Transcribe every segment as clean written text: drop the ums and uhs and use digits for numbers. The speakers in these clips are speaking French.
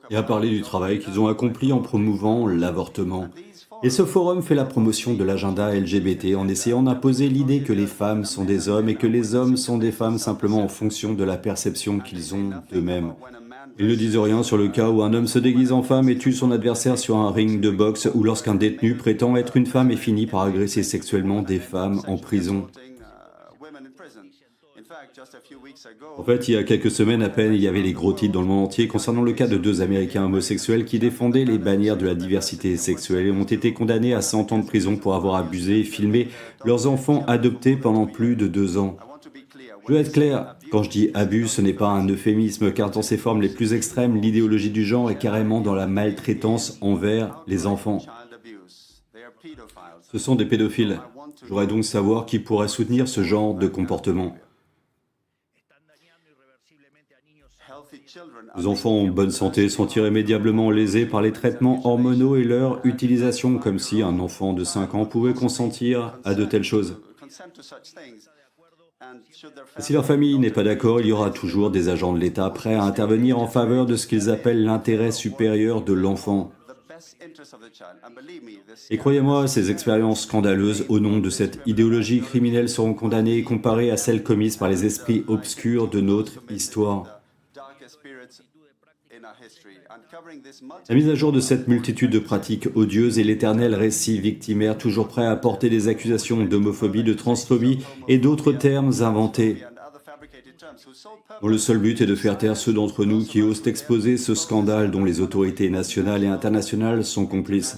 et a parlé du travail qu'ils ont accompli en promouvant l'avortement. Et ce forum fait la promotion de l'agenda LGBT en essayant d'imposer l'idée que les femmes sont des hommes et que les hommes sont des femmes simplement en fonction de la perception qu'ils ont d'eux-mêmes. Ils ne disent rien sur le cas où un homme se déguise en femme et tue son adversaire sur un ring de boxe ou lorsqu'un détenu prétend être une femme et finit par agresser sexuellement des femmes en prison. En fait, il y a quelques semaines à peine, il y avait les gros titres dans le monde entier concernant le cas de deux Américains homosexuels qui défendaient les bannières de la diversité sexuelle et ont été condamnés à 100 ans de prison pour avoir abusé et filmé leurs enfants adoptés pendant plus de 2 ans. Je veux être clair, quand je dis abus, ce n'est pas un euphémisme, car dans ses formes les plus extrêmes, l'idéologie du genre est carrément dans la maltraitance envers les enfants. Ce sont des pédophiles. Je voudrais donc savoir qui pourrait soutenir ce genre de comportement. Les enfants en bonne santé sont irrémédiablement lésés par les traitements hormonaux et leur utilisation, comme si un enfant de 5 ans pouvait consentir à de telles choses. Et si leur famille n'est pas d'accord, il y aura toujours des agents de l'État prêts à intervenir en faveur de ce qu'ils appellent l'intérêt supérieur de l'enfant. Et croyez-moi, ces expériences scandaleuses au nom de cette idéologie criminelle seront condamnées et comparées à celles commises par les esprits obscurs de notre histoire. La mise à jour de cette multitude de pratiques odieuses est l'éternel récit victimaire toujours prêt à porter des accusations d'homophobie, de transphobie et d'autres termes inventés, dont le seul but est de faire taire ceux d'entre nous qui osent exposer ce scandale dont les autorités nationales et internationales sont complices.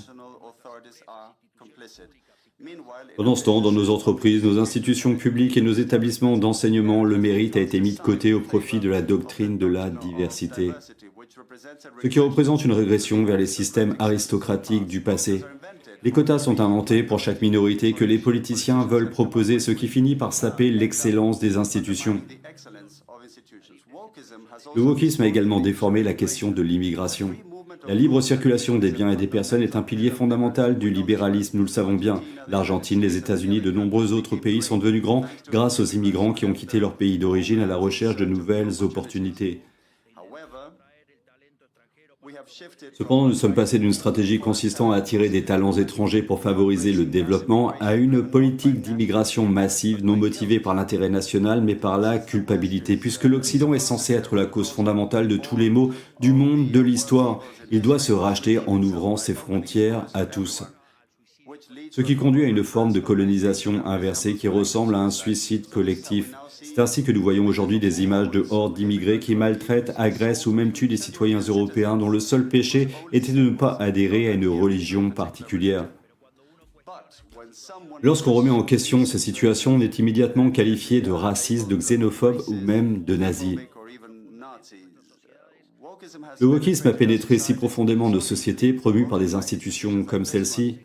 Pendant ce temps, dans nos entreprises, nos institutions publiques et nos établissements d'enseignement, le mérite a été mis de côté au profit de la doctrine de la diversité, ce qui représente une régression vers les systèmes aristocratiques du passé. Les quotas sont inventés pour chaque minorité que les politiciens veulent proposer, ce qui finit par saper l'excellence des institutions. Le wokisme a également déformé la question de l'immigration. La libre circulation des biens et des personnes est un pilier fondamental du libéralisme, nous le savons bien. L'Argentine, les États-Unis et de nombreux autres pays sont devenus grands grâce aux immigrants qui ont quitté leur pays d'origine à la recherche de nouvelles opportunités. Cependant, nous sommes passés d'une stratégie consistant à attirer des talents étrangers pour favoriser le développement à une politique d'immigration massive non motivée par l'intérêt national mais par la culpabilité, puisque l'Occident est censé être la cause fondamentale de tous les maux du monde de l'histoire. Il doit se racheter en ouvrant ses frontières à tous. Ce qui conduit à une forme de colonisation inversée qui ressemble à un suicide collectif. C'est ainsi que nous voyons aujourd'hui des images de hordes d'immigrés qui maltraitent, agressent ou même tuent des citoyens européens dont le seul péché était de ne pas adhérer à une religion particulière. Lorsqu'on remet en question ces situations, on est immédiatement qualifié de raciste, de xénophobe ou même de nazi. Le wokisme a pénétré si profondément nos sociétés, promues par des institutions comme celle-ci,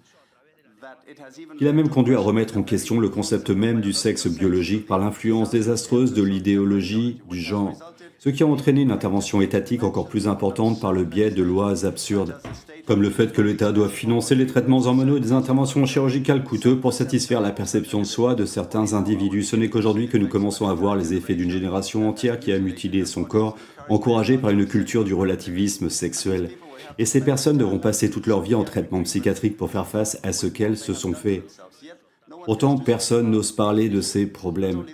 qu'il a même conduit à remettre en question le concept même du sexe biologique par l'influence désastreuse de l'idéologie du genre, ce qui a entraîné une intervention étatique encore plus importante par le biais de lois absurdes, comme le fait que l'État doit financer les traitements hormonaux et des interventions chirurgicales coûteuses pour satisfaire la perception de soi de certains individus. Ce n'est qu'aujourd'hui que nous commençons à voir les effets d'une génération entière qui a mutilé son corps, encouragée par une culture du relativisme sexuel. Et ces personnes devront passer toute leur vie en traitement psychiatrique pour faire face à ce qu'elles se sont fait. Pourtant, personne n'ose parler de ces problèmes.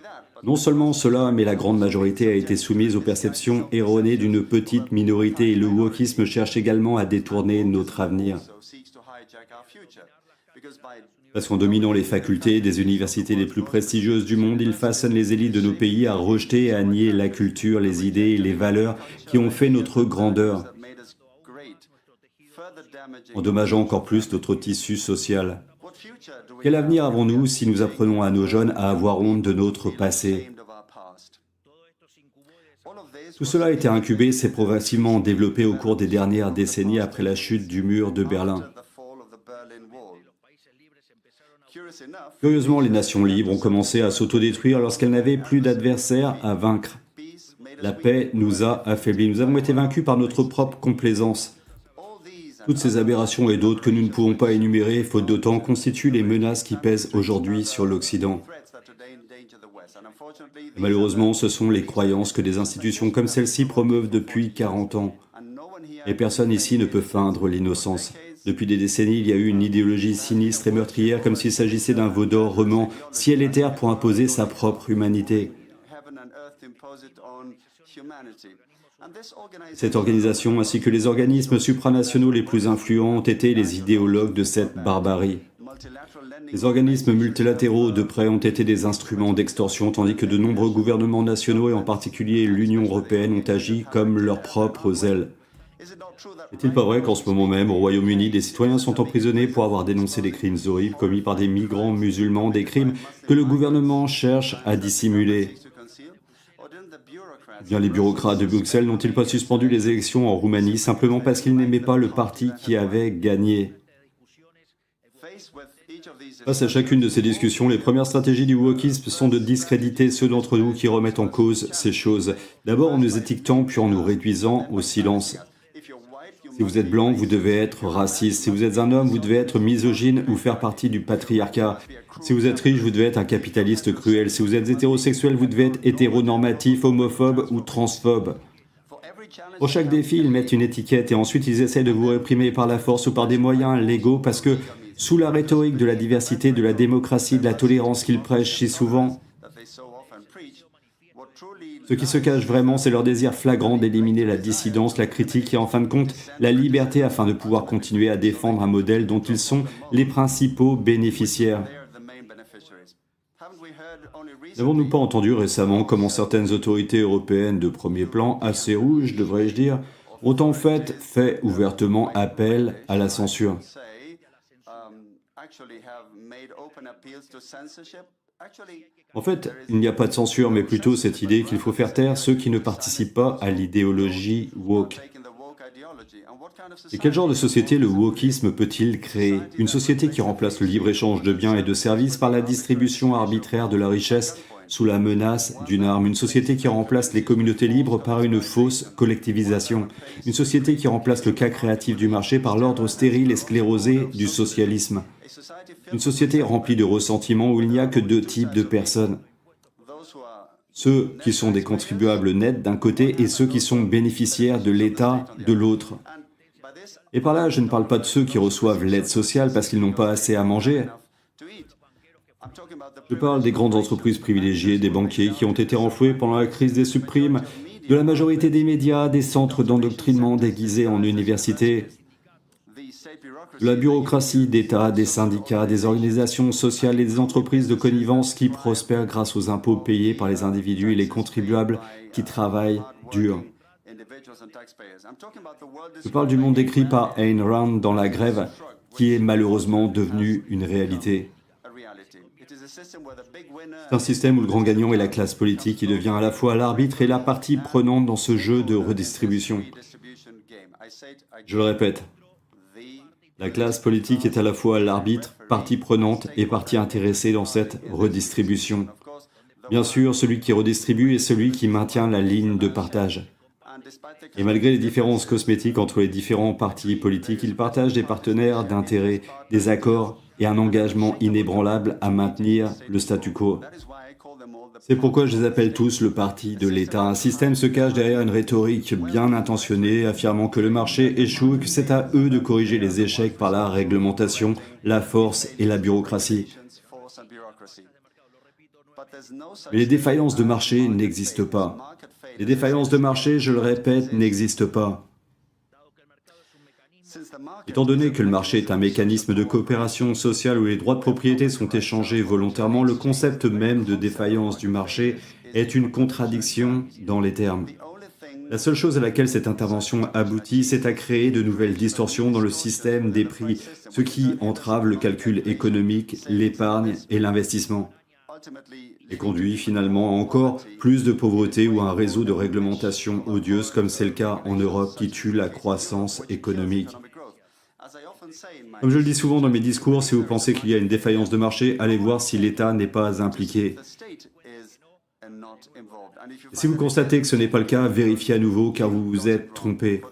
Non seulement cela, mais la grande majorité a été soumise aux perceptions erronées d'une petite minorité et le wokisme cherche également à détourner notre avenir. Parce qu'en dominant les facultés des universités les plus prestigieuses du monde, ils façonnent les élites de nos pays à rejeter et à nier la culture, les idées et les valeurs qui ont fait notre grandeur, endommageant encore plus notre tissu social. Quel avenir avons-nous si nous apprenons à nos jeunes à avoir honte de notre passé? Tout cela a été incubé et s'est progressivement développé au cours des dernières décennies après la chute du mur de Berlin. Curieusement, les nations libres ont commencé à s'autodétruire lorsqu'elles n'avaient plus d'adversaires à vaincre. La paix nous a affaiblis, nous avons été vaincus par notre propre complaisance. Toutes ces aberrations et d'autres que nous ne pouvons pas énumérer, faute de temps, constituent les menaces qui pèsent aujourd'hui sur l'Occident. Malheureusement, ce sont les croyances que des institutions comme celle-ci promeuvent depuis 40 ans. Et personne ici ne peut feindre l'innocence. Depuis des décennies, il y a eu une idéologie sinistre et meurtrière, comme s'il s'agissait d'un veau d'or remant ciel et terre pour imposer sa propre humanité. Cette organisation, ainsi que les organismes supranationaux les plus influents, ont été les idéologues de cette barbarie. Les organismes multilatéraux de près ont été des instruments d'extorsion, tandis que de nombreux gouvernements nationaux, et en particulier l'Union européenne, ont agi comme leurs propres ailes. N'est-il pas vrai qu'en ce moment même, au Royaume-Uni, des citoyens sont emprisonnés pour avoir dénoncé des crimes horribles commis par des migrants musulmans, des crimes que le gouvernement cherche à dissimuler? Bien, les bureaucrates de Bruxelles n'ont-ils pas suspendu les élections en Roumanie simplement parce qu'ils n'aimaient pas le parti qui avait gagné? Face à chacune de ces discussions, les premières stratégies du wokisme sont de discréditer ceux d'entre nous qui remettent en cause ces choses. D'abord en nous étiquetant, puis en nous réduisant au silence. Si vous êtes blanc, vous devez être raciste. Si vous êtes un homme, vous devez être misogyne ou faire partie du patriarcat. Si vous êtes riche, vous devez être un capitaliste cruel. Si vous êtes hétérosexuel, vous devez être hétéronormatif, homophobe ou transphobe. Pour chaque défi, ils mettent une étiquette et ensuite ils essaient de vous réprimer par la force ou par des moyens légaux parce que, sous la rhétorique de la diversité, de la démocratie, de la tolérance qu'ils prêchent si souvent, ce qui se cache vraiment, c'est leur désir flagrant d'éliminer la dissidence, la critique et en fin de compte, la liberté afin de pouvoir continuer à défendre un modèle dont ils sont les principaux bénéficiaires. N'avons-nous pas entendu récemment comment certaines autorités européennes de premier plan, assez rouges devrais-je dire, ont en fait ouvertement appel à la censure? En fait, il n'y a pas de censure, mais plutôt cette idée qu'il faut faire taire ceux qui ne participent pas à l'idéologie woke. Et quel genre de société le wokisme peut-il créer? Une société qui remplace le libre-échange de biens et de services par la distribution arbitraire de la richesse sous la menace d'une arme. Une société qui remplace les communautés libres par une fausse collectivisation. Une société qui remplace le cas créatif du marché par l'ordre stérile et sclérosé du socialisme. Une société remplie de ressentiments où il n'y a que deux types de personnes. Ceux qui sont des contribuables nets d'un côté et ceux qui sont bénéficiaires de l'État de l'autre. Et par là, je ne parle pas de ceux qui reçoivent l'aide sociale parce qu'ils n'ont pas assez à manger. Je parle des grandes entreprises privilégiées, des banquiers qui ont été renfloués pendant la crise des subprimes, de la majorité des médias, des centres d'endoctrinement déguisés en universités, de la bureaucratie d'État, des syndicats, des organisations sociales et des entreprises de connivence qui prospèrent grâce aux impôts payés par les individus et les contribuables qui travaillent dur. Je parle du monde décrit par Ayn Rand dans La Grève, qui est malheureusement devenu une réalité. C'est un système où le grand gagnant est la classe politique qui devient à la fois l'arbitre et la partie prenante dans ce jeu de redistribution. Je le répète, la classe politique est à la fois l'arbitre, partie prenante et partie intéressée dans cette redistribution. Bien sûr, celui qui redistribue est celui qui maintient la ligne de partage. Et malgré les différences cosmétiques entre les différents partis politiques, ils partagent des partenaires d'intérêt, des accords et un engagement inébranlable à maintenir le statu quo. C'est pourquoi je les appelle tous le parti de l'État. Un système se cache derrière une rhétorique bien intentionnée, affirmant que le marché échoue et que c'est à eux de corriger les échecs par la réglementation, la force et la bureaucratie. Mais les défaillances de marché n'existent pas. Les défaillances de marché, je le répète, n'existent pas. Étant donné que le marché est un mécanisme de coopération sociale où les droits de propriété sont échangés volontairement, le concept même de défaillance du marché est une contradiction dans les termes. La seule chose à laquelle cette intervention aboutit, c'est à créer de nouvelles distorsions dans le système des prix, ce qui entrave le calcul économique, l'épargne et l'investissement, et conduit finalement à encore plus de pauvreté ou à un réseau de réglementation odieuse comme c'est le cas en Europe qui tue la croissance économique. Comme je le dis souvent dans mes discours, si vous pensez qu'il y a une défaillance de marché, allez voir si l'État n'est pas impliqué. Et si vous constatez que ce n'est pas le cas, vérifiez à nouveau car vous vous êtes trompé.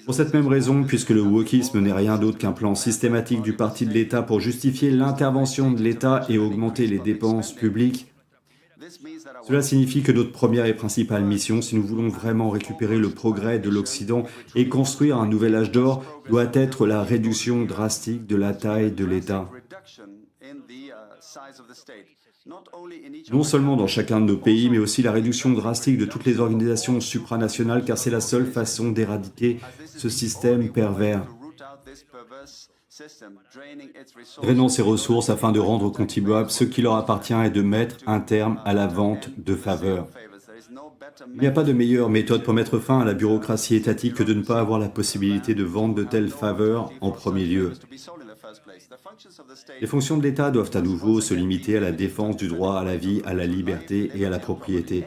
Pour cette même raison, puisque le wokisme n'est rien d'autre qu'un plan systématique du parti de l'État pour justifier l'intervention de l'État et augmenter les dépenses publiques, Cela signifie que notre première et principale mission, si nous voulons vraiment récupérer le progrès de l'Occident et construire un nouvel âge d'or, doit être la réduction drastique de la taille de l'État. Non seulement dans chacun de nos pays, mais aussi la réduction drastique de toutes les organisations supranationales, car c'est la seule façon d'éradiquer ce système pervers, drainant ses ressources afin de rendre aux contribuables ce qui leur appartient et de mettre un terme à la vente de faveurs. Il n'y a pas de meilleure méthode pour mettre fin à la bureaucratie étatique que de ne pas avoir la possibilité de vendre de telles faveurs en premier lieu. Les fonctions de l'État doivent à nouveau se limiter à la défense du droit à la vie, à la liberté et à la propriété.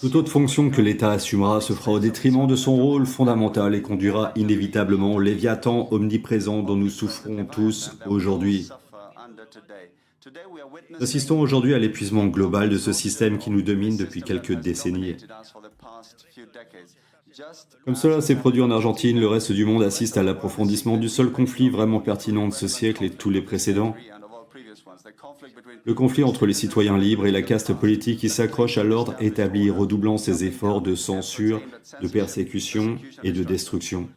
Toute autre fonction que l'État assumera se fera au détriment de son rôle fondamental et conduira inévitablement au léviathan omniprésent dont nous souffrons tous aujourd'hui. Nous assistons aujourd'hui à l'épuisement global de ce système qui nous domine depuis quelques décennies. Comme cela s'est produit en Argentine, le reste du monde assiste à l'approfondissement du seul conflit vraiment pertinent de ce siècle et de tous les précédents. Le conflit entre les citoyens libres et la caste politique qui s'accroche à l'ordre établi, redoublant ses efforts de censure, de persécution et de destruction.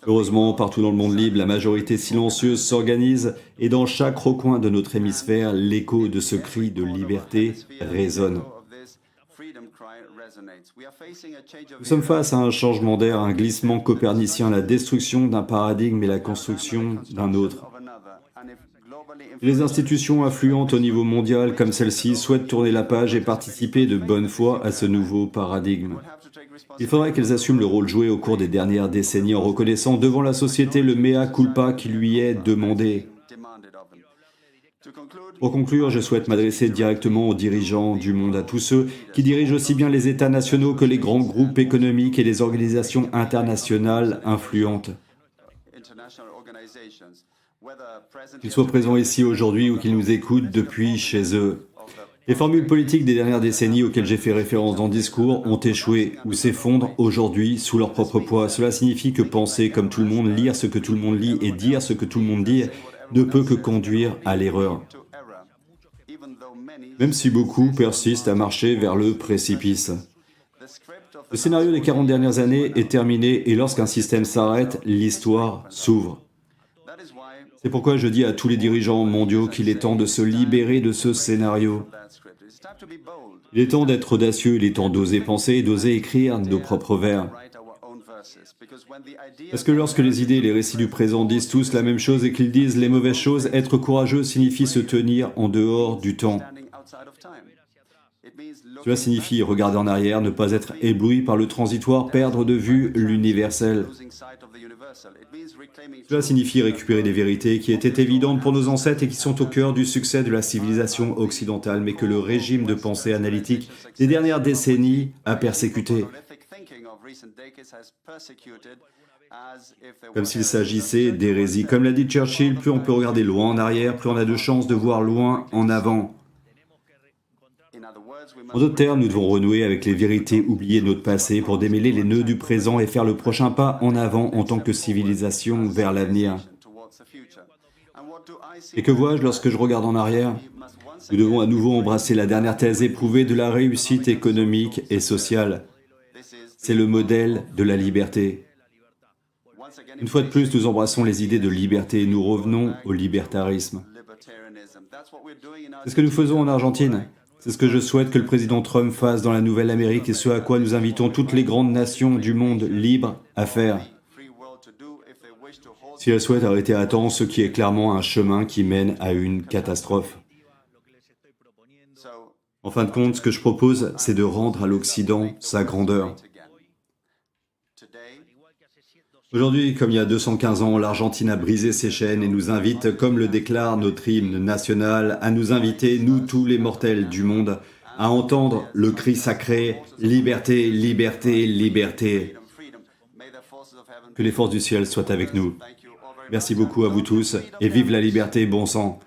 Heureusement, partout dans le monde libre, la majorité silencieuse s'organise et dans chaque recoin de notre hémisphère, l'écho de ce cri de liberté résonne. Nous sommes face à un changement d'air, un glissement copernicien, la destruction d'un paradigme et la construction d'un autre. Les institutions influentes au niveau mondial comme celle-ci souhaitent tourner la page et participer de bonne foi à ce nouveau paradigme. Il faudrait qu'elles assument le rôle joué au cours des dernières décennies en reconnaissant devant la société le mea culpa qui lui est demandé. Pour conclure, je souhaite m'adresser directement aux dirigeants du monde, à tous ceux qui dirigent aussi bien les États nationaux que les grands groupes économiques et les organisations internationales influentes. Qu'ils soient présents ici aujourd'hui ou qu'ils nous écoutent depuis chez eux. Les formules politiques des dernières décennies auxquelles j'ai fait référence dans le discours ont échoué ou s'effondrent aujourd'hui sous leur propre poids. Cela signifie que penser comme tout le monde, lire ce que tout le monde lit et dire ce que tout le monde dit ne peut que conduire à l'erreur. Même si beaucoup persistent à marcher vers le précipice. Le scénario des 40 dernières années est terminé et lorsqu'un système s'arrête, l'histoire s'ouvre. C'est pourquoi je dis à tous les dirigeants mondiaux qu'il est temps de se libérer de ce scénario. Il est temps d'être audacieux, il est temps d'oser penser et d'oser écrire nos propres vers. Parce que lorsque les idées et les récits du présent disent tous la même chose et qu'ils disent les mauvaises choses, être courageux signifie se tenir en dehors du temps. Cela signifie regarder en arrière, ne pas être ébloui par le transitoire, perdre de vue l'universel. Cela signifie récupérer des vérités qui étaient évidentes pour nos ancêtres et qui sont au cœur du succès de la civilisation occidentale, mais que le régime de pensée analytique des dernières décennies a persécuté. Comme s'il s'agissait d'hérésie. Comme l'a dit Churchill, plus on peut regarder loin en arrière, plus on a de chances de voir loin en avant. En d'autres termes, nous devons renouer avec les vérités oubliées de notre passé pour démêler les nœuds du présent et faire le prochain pas en avant en tant que civilisation vers l'avenir. Et que vois-je lorsque je regarde en arrière? Nous devons à nouveau embrasser la dernière thèse éprouvée de la réussite économique et sociale. C'est le modèle de la liberté. Une fois de plus, nous embrassons les idées de liberté et nous revenons au libertarisme. C'est ce que nous faisons en Argentine. C'est ce que je souhaite que le président Trump fasse dans la Nouvelle-Amérique et ce à quoi nous invitons toutes les grandes nations du monde libre à faire. Si elles souhaitent arrêter à temps ce qui est clairement un chemin qui mène à une catastrophe. En fin de compte, ce que je propose, c'est de rendre à l'Occident sa grandeur. Aujourd'hui, comme il y a 215 ans, l'Argentine a brisé ses chaînes et nous invite, comme le déclare notre hymne national, à nous inviter, nous tous les mortels du monde, à entendre le cri sacré « Liberté, liberté, liberté ». Que les forces du ciel soient avec nous. Merci beaucoup à vous tous et vive la liberté, bon sang.